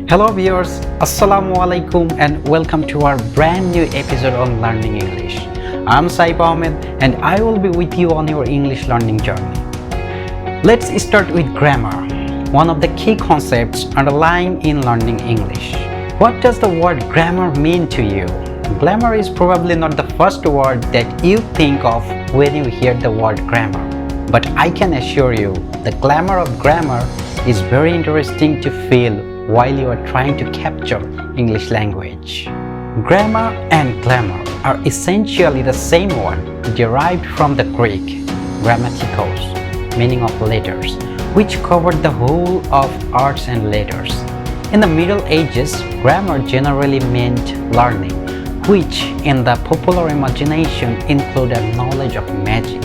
Hello viewers, Assalamu alaikum and welcome to our brand new episode on Learning English. I'm Saif Ahmed and I will be with you on your English learning journey. Let's start with grammar, one of the key concepts underlying in learning English. What does the word grammar mean to you? Grammar is probably not the first word that you think of when you hear the word grammar. But I can assure you, the glamour of grammar is very interesting to feel while you are trying to capture English language. Grammar and glamour are essentially the same word derived from the Greek grammatikos, meaning of letters, which covered the whole of arts and letters. In the Middle Ages, grammar generally meant learning, which in the popular imagination included knowledge of magic.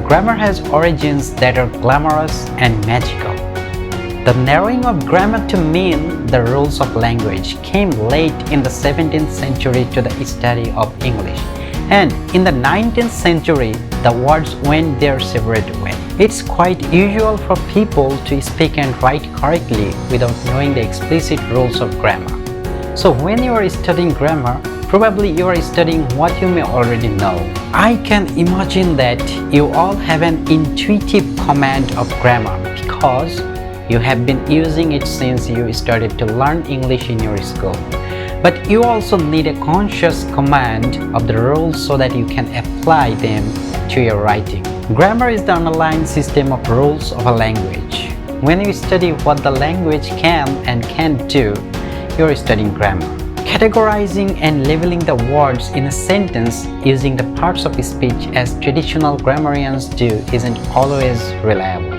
Grammar has origins that are glamorous and magical. The narrowing of grammar to mean the rules of language came late in the 17th century to the study of English, and in the 19th century, the words went their separate way. It's quite usual for people to speak and write correctly without knowing the explicit rules of grammar. So when you are studying grammar, probably you are studying what you may already know. I can imagine that you all have an intuitive command of grammar because you have been using it since you started to learn English in your school. But you also need a conscious command of the rules so that you can apply them to your writing. Grammar is the underlying system of rules of a language. When you study what the language can and can't do, you are studying grammar. Categorizing and labeling the words in a sentence using the parts of speech as traditional grammarians do isn't always reliable.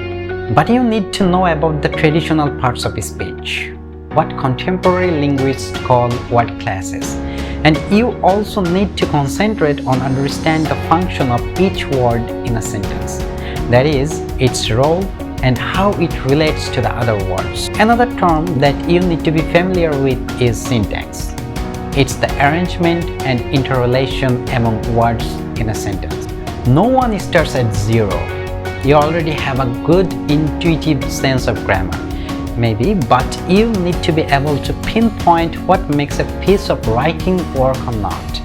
But you need to know about the traditional parts of speech, what contemporary linguists call word classes, and you also need to concentrate on understand the function of each word in a sentence, that is, its role and how it relates to the other words. Another term that you need to be familiar with is syntax. It's the arrangement and interrelation among words in a sentence. No one starts at zero. You already have a good intuitive sense of grammar, maybe, but you need to be able to pinpoint what makes a piece of writing work or not.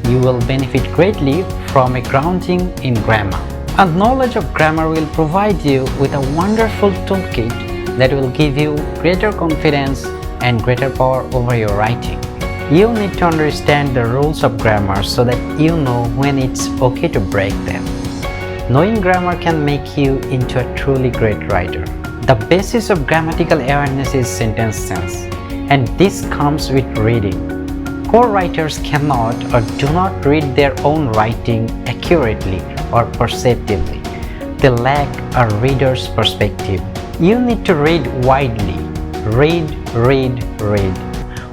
You will benefit greatly from a grounding in grammar. And knowledge of grammar will provide you with a wonderful toolkit that will give you greater confidence and greater power over your writing. You need to understand the rules of grammar so that you know when it's okay to break them. Knowing grammar can make you into a truly great writer. The basis of grammatical awareness is sentence sense, and this comes with reading. Poor writers cannot or do not read their own writing accurately or perceptively. They lack a reader's perspective. You need to read widely. Read.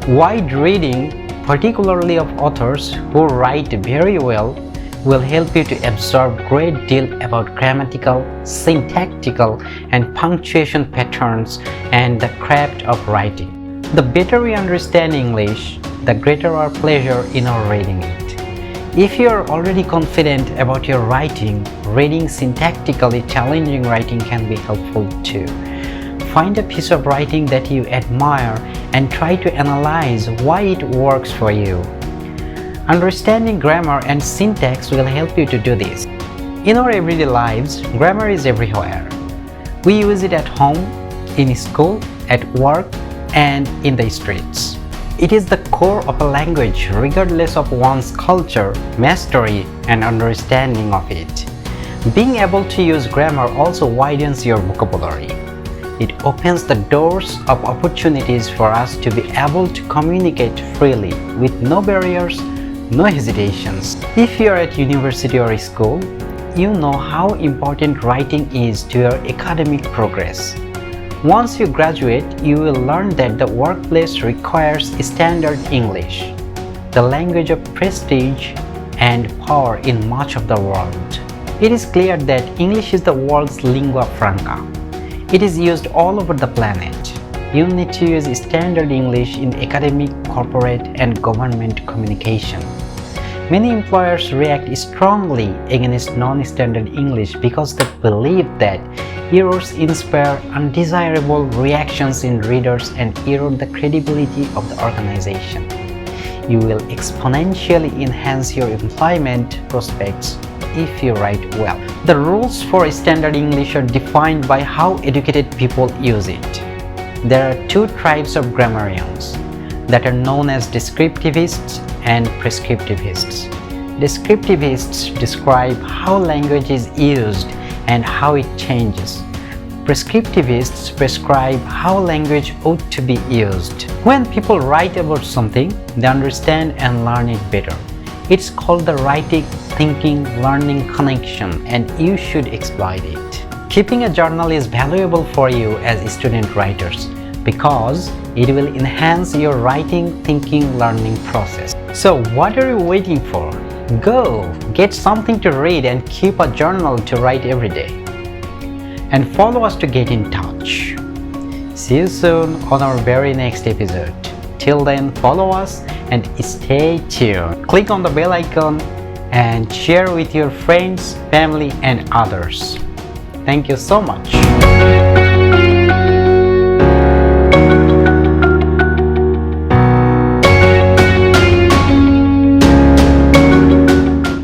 Wide reading, particularly of authors who write very well, will help you to absorb a great deal about grammatical, syntactical, and punctuation patterns and the craft of writing. The better we understand English, the greater our pleasure in our reading it. If you are already confident about your writing, reading syntactically challenging writing can be helpful too. Find a piece of writing that you admire and try to analyze why it works for you. Understanding grammar and syntax will help you to do this. In our everyday lives, grammar is everywhere. We use it at home, in school, at work, and in the streets. It is the core of a language regardless of one's culture, mastery, and understanding of it. Being able to use grammar also widens your vocabulary. It opens the doors of opportunities for us to be able to communicate freely with no barriers, no hesitations. If you are at university or school, you know how important writing is to your academic progress. Once you graduate, you will learn that the workplace requires standard English, the language of prestige and power in much of the world. It is clear that English is the world's lingua franca. It is used all over the planet. You need to use standard English in academic, corporate, and government communication. Many employers react strongly against non-standard English because they believe that errors inspire undesirable reactions in readers and erode the credibility of the organization. You will exponentially enhance your employment prospects if you write well. The rules for standard English are defined by how educated people use it. There are two types of grammarians that are known as descriptivists and prescriptivists. Descriptivists describe how language is used and how it changes. Prescriptivists prescribe how language ought to be used. When people write about something, they understand and learn it better. It's called the writing, thinking, learning connection, and you should exploit it. Keeping a journal is valuable for you as student writers because it will enhance your writing, thinking, learning process. So what are you waiting for? Go, get something to read and keep a journal to write every day. And follow us to get in touch. See you soon on our very next episode. Till then, follow us and stay tuned. Click on the bell icon and share with your friends, family, and others. Thank you so much.